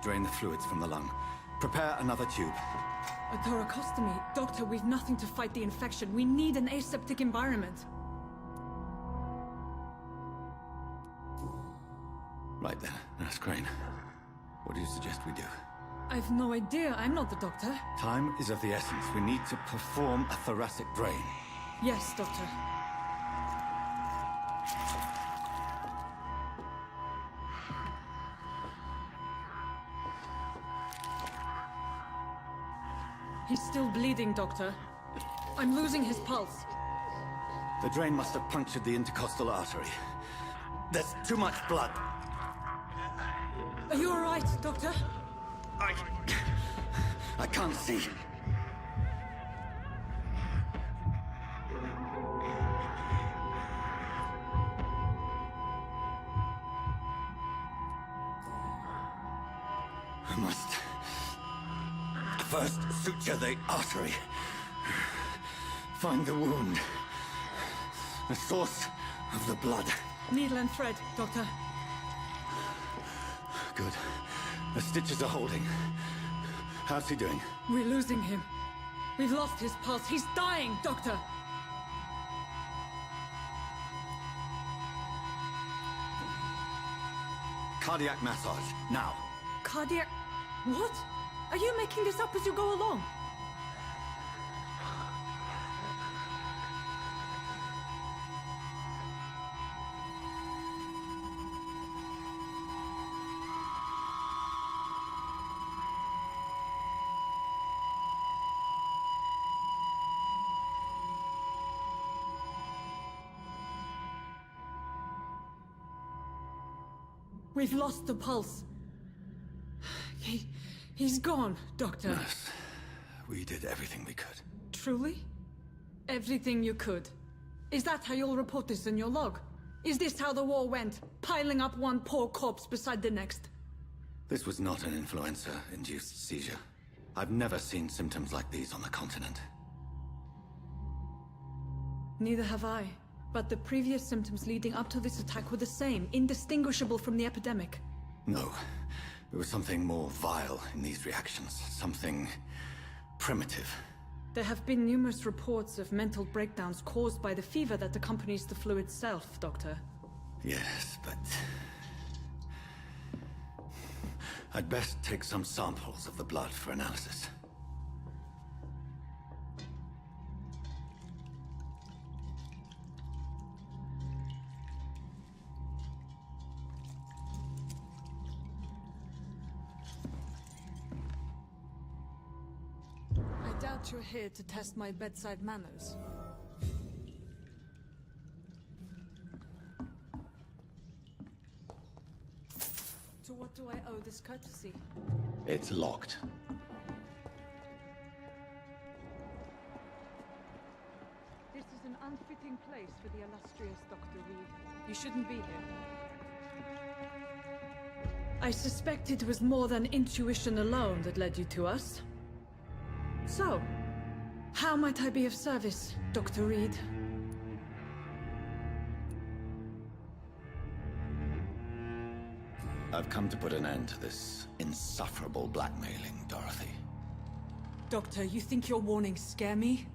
drain the fluids from the lung. Prepare another tube. A thoracostomy? Doctor, we've nothing to fight the infection. We need an aseptic environment. Right then, Nurse Crane. What do you suggest we do? I've no idea. I'm not the doctor. Time is of the essence. We need to perform a thoracic drain. Yes, Doctor. He's still bleeding, Doctor. I'm losing his pulse. The drain must have punctured the intercostal artery. There's too much blood. Are you all right, Doctor? I can't see. I must first suture the artery. Find the wound. The source of the blood. Needle and thread, Doctor. Good. The stitches are holding. How's he doing? We're losing him. We've lost his pulse. He's dying, Doctor! Cardiac massage, now. Cardiac... What? Are you making this up as you go along? We've lost the pulse. He's gone, Doctor. Nurse, we did everything we could. Truly? Everything you could? Is that how you'll report this in your log? Is this how the war went? Piling up one poor corpse beside the next? This was not an influenza-induced seizure. I've never seen symptoms like these on the continent. Neither have I. But the previous symptoms leading up to this attack were the same, indistinguishable from the epidemic. No. There was something more vile in these reactions. Something primitive. There have been numerous reports of mental breakdowns caused by the fever that accompanies the flu itself, Doctor. Yes, but... I'd best take some samples of the blood for analysis. I doubt you're here to test my bedside manners. To what do I owe this courtesy? It's locked. This is an unfitting place for the illustrious Dr. Reed. You shouldn't be here. I suspect it was more than intuition alone that led you to us. So, how might I be of service, Dr. Reed? I've come to put an end to this insufferable blackmailing, Dorothy. Doctor, you think your warnings scare me?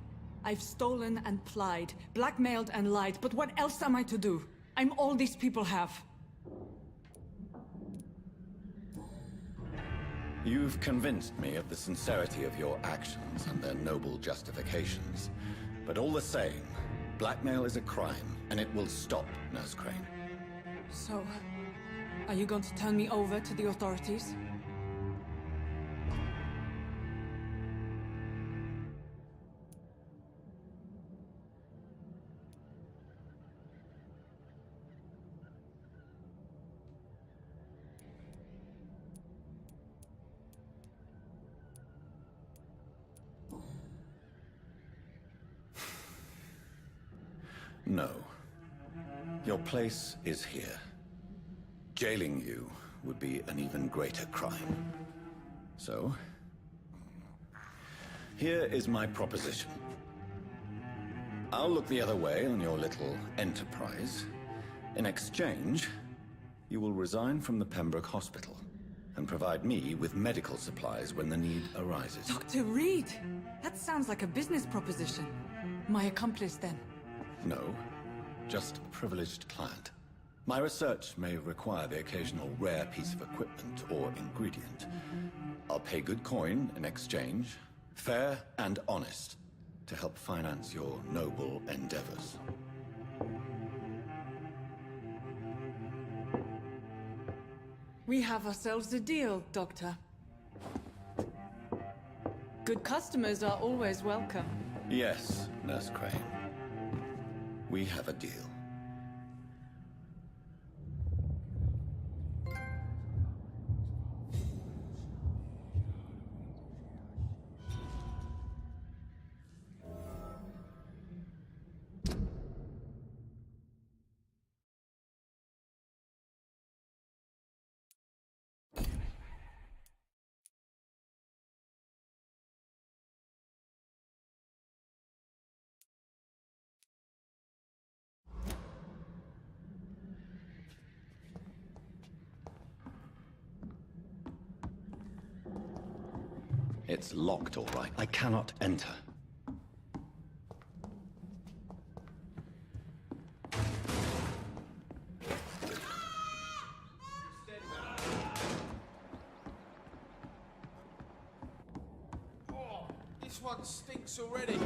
I've stolen and plied, blackmailed and lied, but what else am I to do? I'm all these people have. You've convinced me of the sincerity of your actions and their noble justifications. But all the same, blackmail is a crime, and it will stop, Nurse Crane. So, are you going to turn me over to the authorities? No. Your place is here. Jailing you would be an even greater crime. So, here is my proposition. I'll look the other way on your little enterprise. In exchange, you will resign from the Pembroke Hospital and provide me with medical supplies when the need arises. Dr. Reed! That sounds like a business proposition. My accomplice, then? No, just a privileged client. My research may require the occasional rare piece of equipment or ingredient. I'll pay good coin in exchange, fair and honest, to help finance your noble endeavors. We have ourselves a deal, Doctor. Good customers are always welcome. Yes, Nurse Crane. We have a deal. It's locked, all right. I cannot enter. Oh, this one stinks already.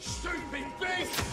Stupid beast!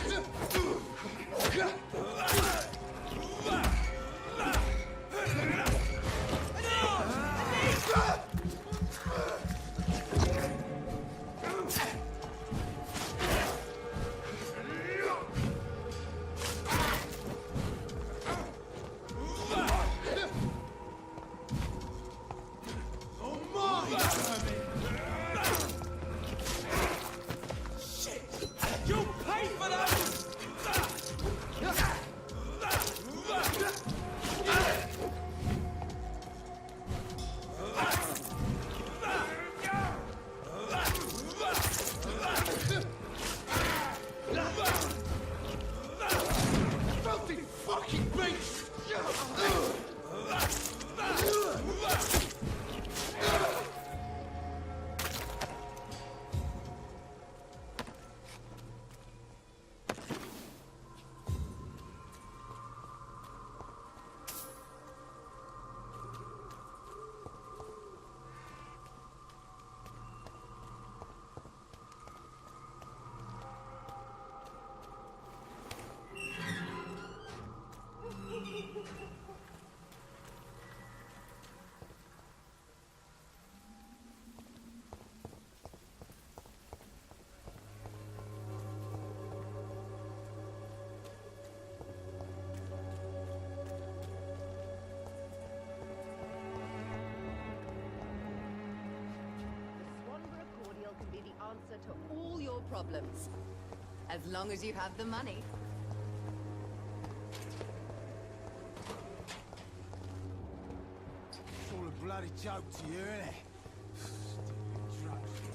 Answer to all your problems. As long as you have the money. It's all a bloody joke to you, isn't it? Stupid drugs.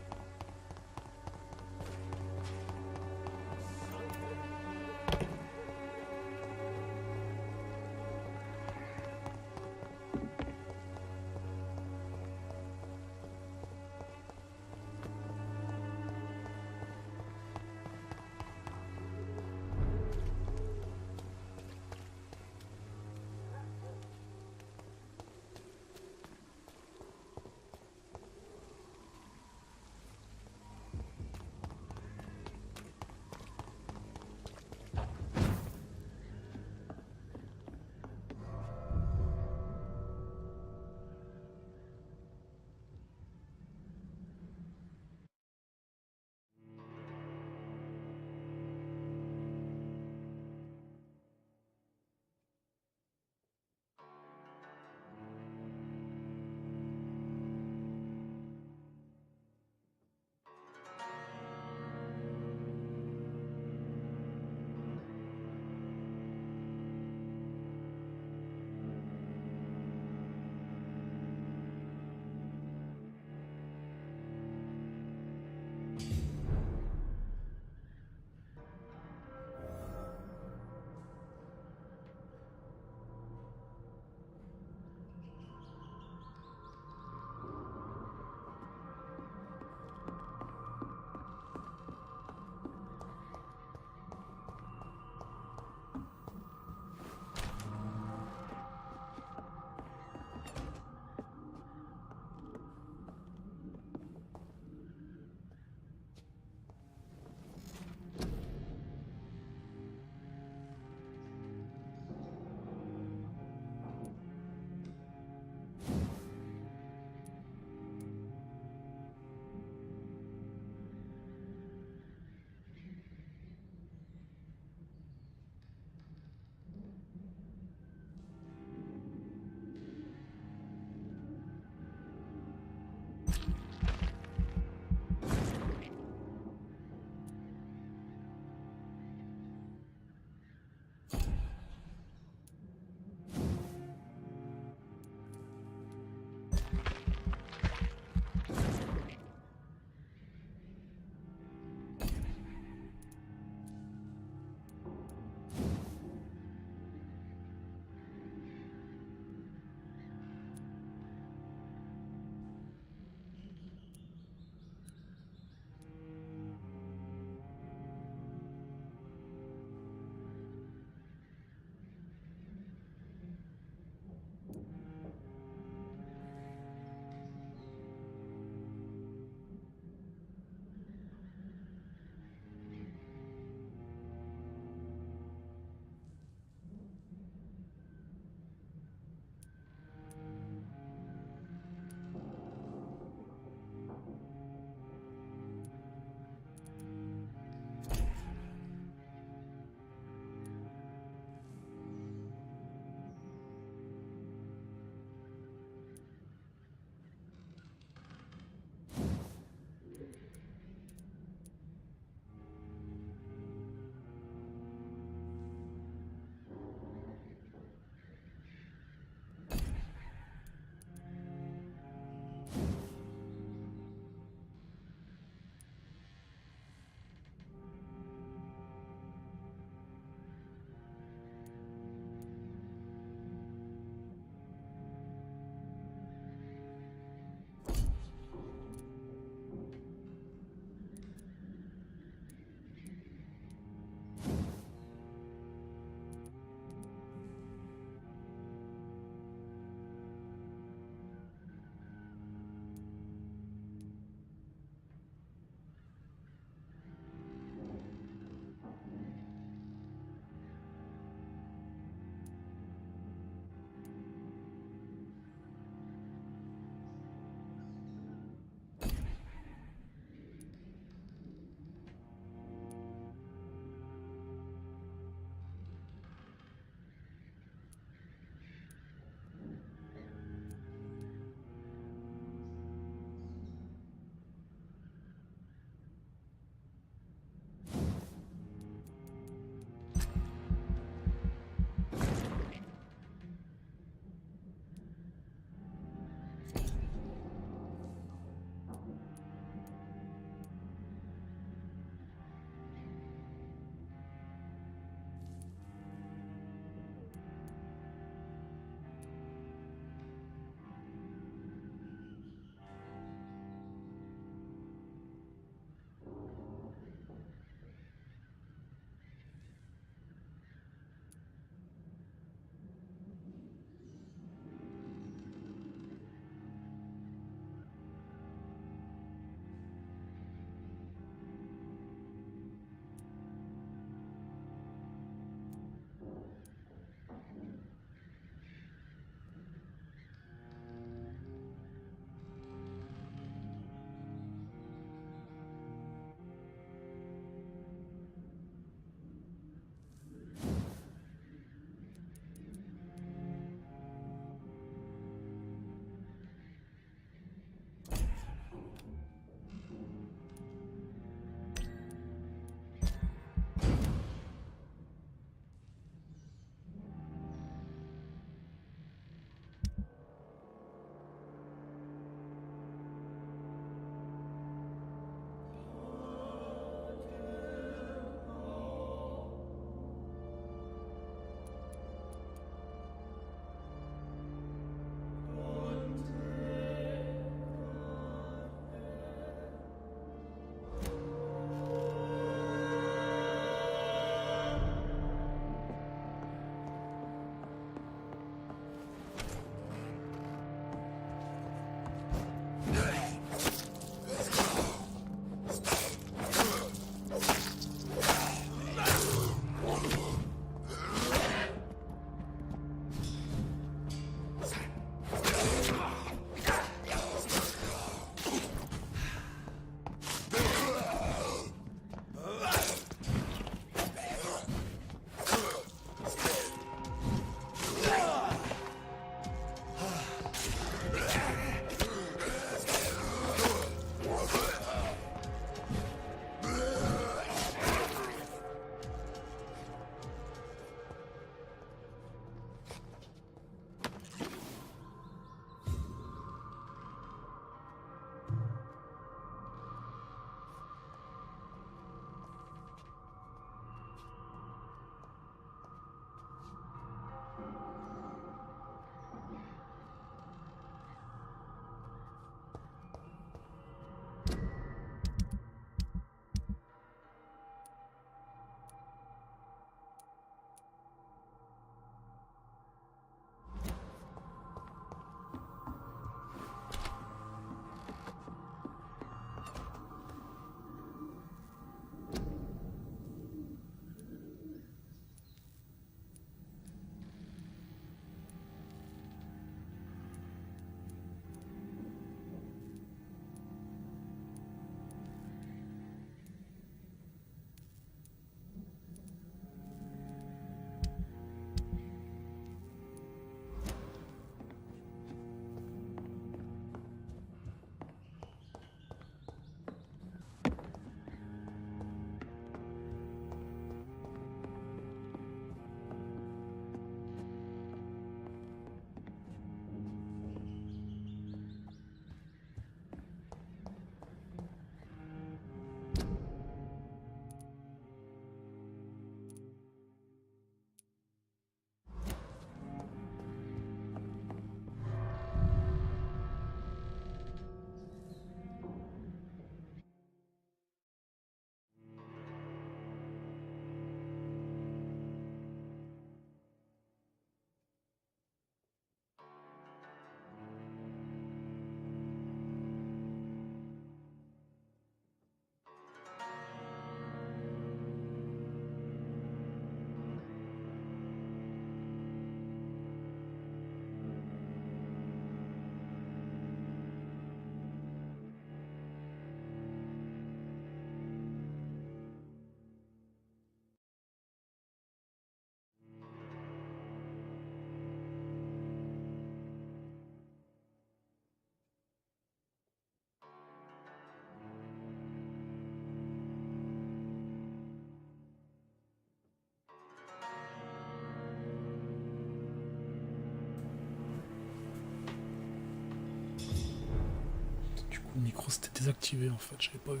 Le micro s'était désactivé en fait, j'avais pas vu.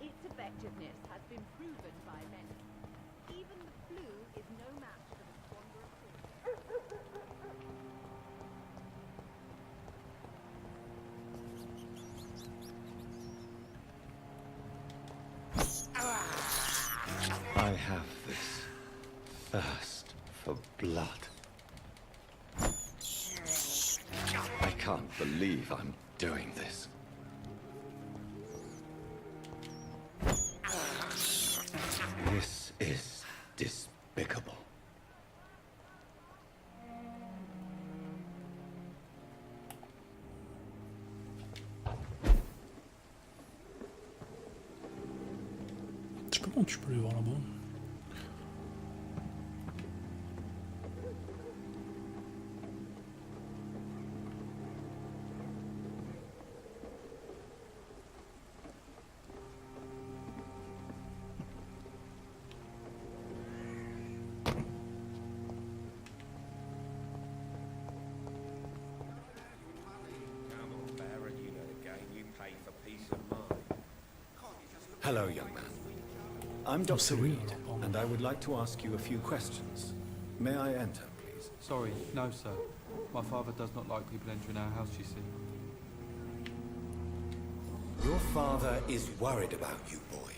Its effectiveness has been proven by many. Even the flu is no match for the squander of I have this thirst for blood. I can't believe I'm doing this. This is despicable. Comment tu peux les voir là-bas? Hello, young man. I'm Dr. Reed, and I would like to ask you a few questions. May I enter, please? Sorry, no, sir. My father does not like people entering our house, you see. Your father is worried about you, boy.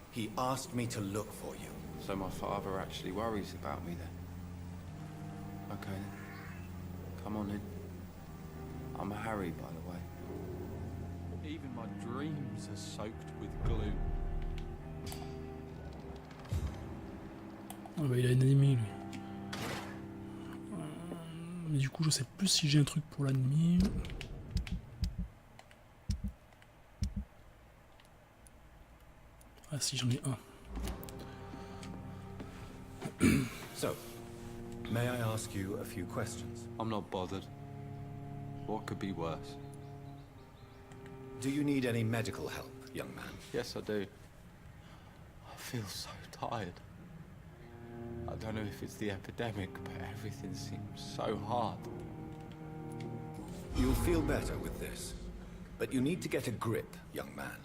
He asked me to look for you. So my father actually worries about me then? Okay then. Come on in. I'm Harry, by the way. Even my dreams are soaked with glue. Ah bah il a une ennemie lui. Mais du coup je sais plus si j'ai un truc pour l'ennemi. Ah si j'en ai un. So, may I ask you a few questions? I'm not bothered. What could be worse? Do you need any medical help, young man? Yes, I do. I feel so tired. I don't know if it's the epidemic, but everything seems so hard. You'll feel better with this. But you need to get a grip, young man.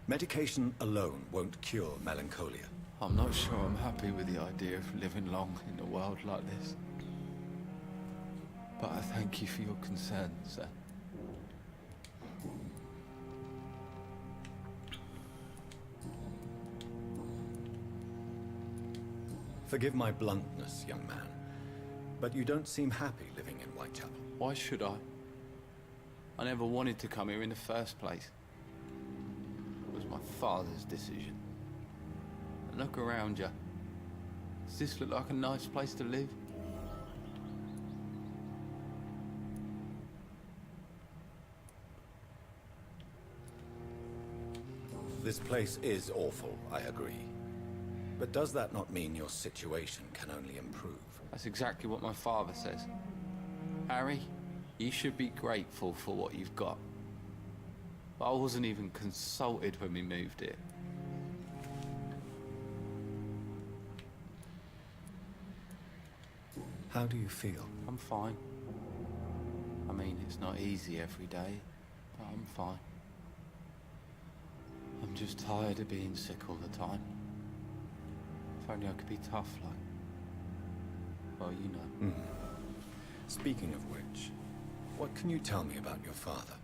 Medication alone won't cure melancholia. I'm not sure I'm happy with the idea of living long in a world like this. But I thank you for your concern, sir. Forgive my bluntness, young man, but you don't seem happy living in Whitechapel. Why should I? I never wanted to come here in the first place. It was my father's decision. And look around you. Does this look like a nice place to live? This place is awful, I agree. But does that not mean your situation can only improve? That's exactly what my father says. Harry, you should be grateful for what you've got. But I wasn't even consulted when we moved here. How do you feel? I'm fine. I mean, it's not easy every day, but I'm fine. I'm just tired of being sick all the time. If only I could be tough like... well, you know. Speaking of which, what can you tell me about your father?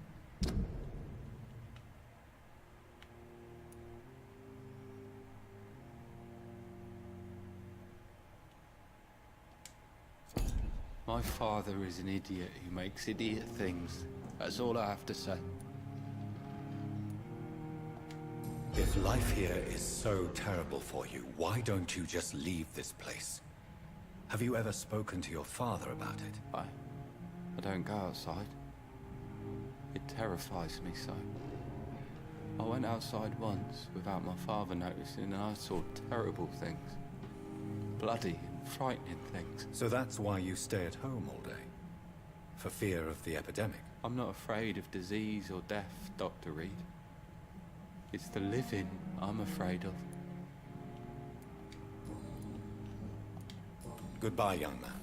My father is an idiot who makes idiot things. That's all I have to say. If life here is so terrible for you, why don't you just leave this place? Have you ever spoken to your father about it? I don't go outside. It terrifies me so. I went outside once without my father noticing and I saw terrible things. Bloody and frightening things. So that's why you stay at home all day? For fear of the epidemic? I'm not afraid of disease or death, Dr. Reed. It's the living I'm afraid of. Goodbye, young man.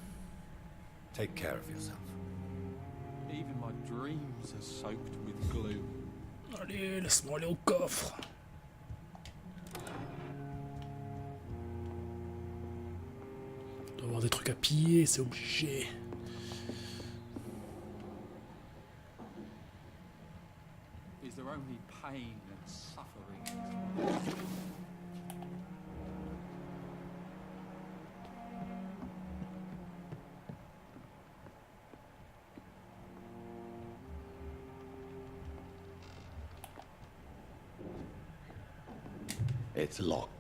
Take care of yourself. Even my dreams are soaked with glue. Allez, laisse-moi aller au coffre. Il doit y avoir des trucs à piller, c'est obligé. Is there only pain and suffering? It's locked.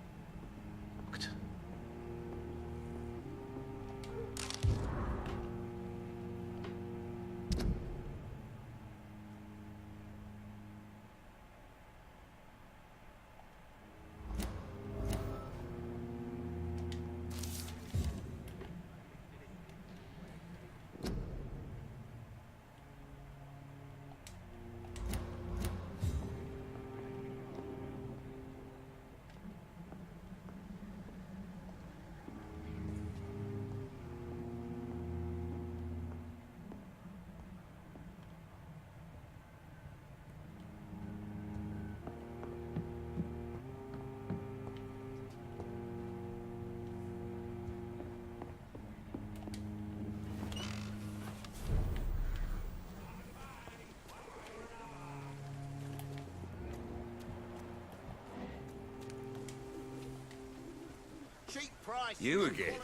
Cheap price. You again?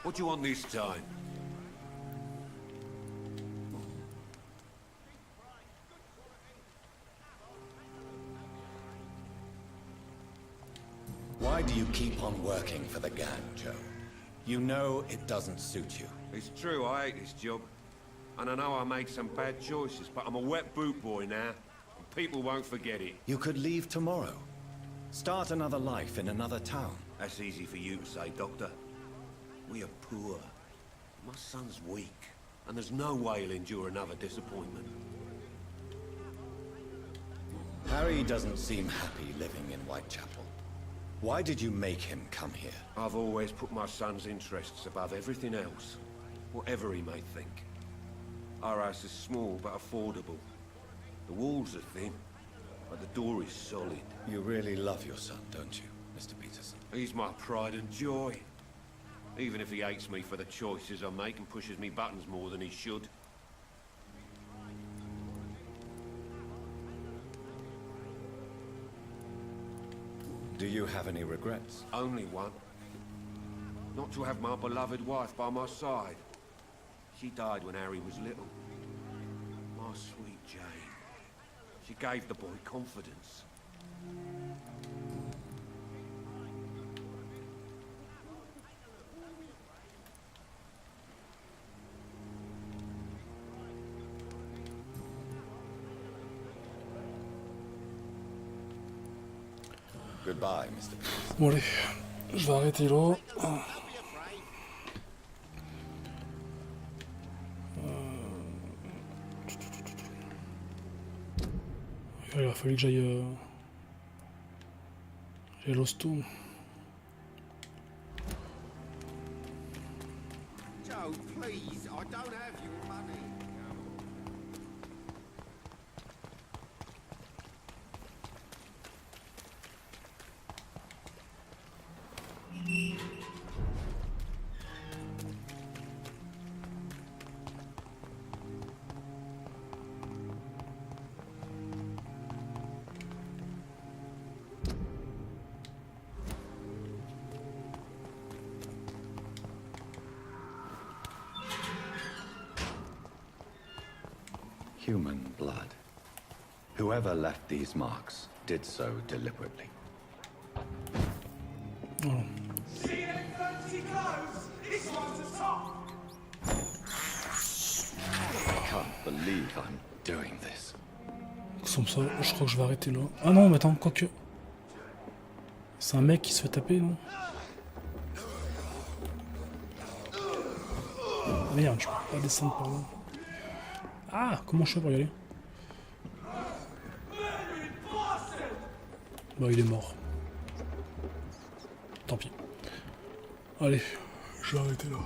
What do you want this time? Why do you keep on working for the gang, Joe? You know it doesn't suit you. It's true, I hate this job. And I know I made some bad choices, but I'm a wet boot boy now. And people won't forget it. You could leave tomorrow. Start another life in another town. That's easy for you to say, Doctor. We are poor. My son's weak. And there's no way he'll endure another disappointment. Harry doesn't seem happy living in Whitechapel. Why did you make him come here? I've always put my son's interests above everything else. Whatever he may think. Our house is small but affordable. The walls are thin, but the door is solid. You really love your son, don't you, Mr. Peterson? He's my pride and joy. Even if he hates me for the choices I make and pushes me buttons more than he should. Do you have any regrets? Only one. Not to have my beloved wife by my side. She died when Harry was little. My sweet Jane. She gave the boy confidence. Goodbye, Mr. Peterson. Bon allez, je vais arrêter là. Il a fallu que j'aille à l'hosto. Joe, please, I don't have your money. human blood. Whoever left these marks did so deliberately. Oh. See them fancy clothes? This one's a top! I can't believe I'm doing this. Comme ça, je crois que je vais arrêter là. Ah non, mais attends, quoique. C'est un mec qui se fait taper, non? Merde, je peux pas descendre par là. Ah, comment je fais pour y aller? Bah, il est mort. Tant pis. Allez, je vais arrêter là.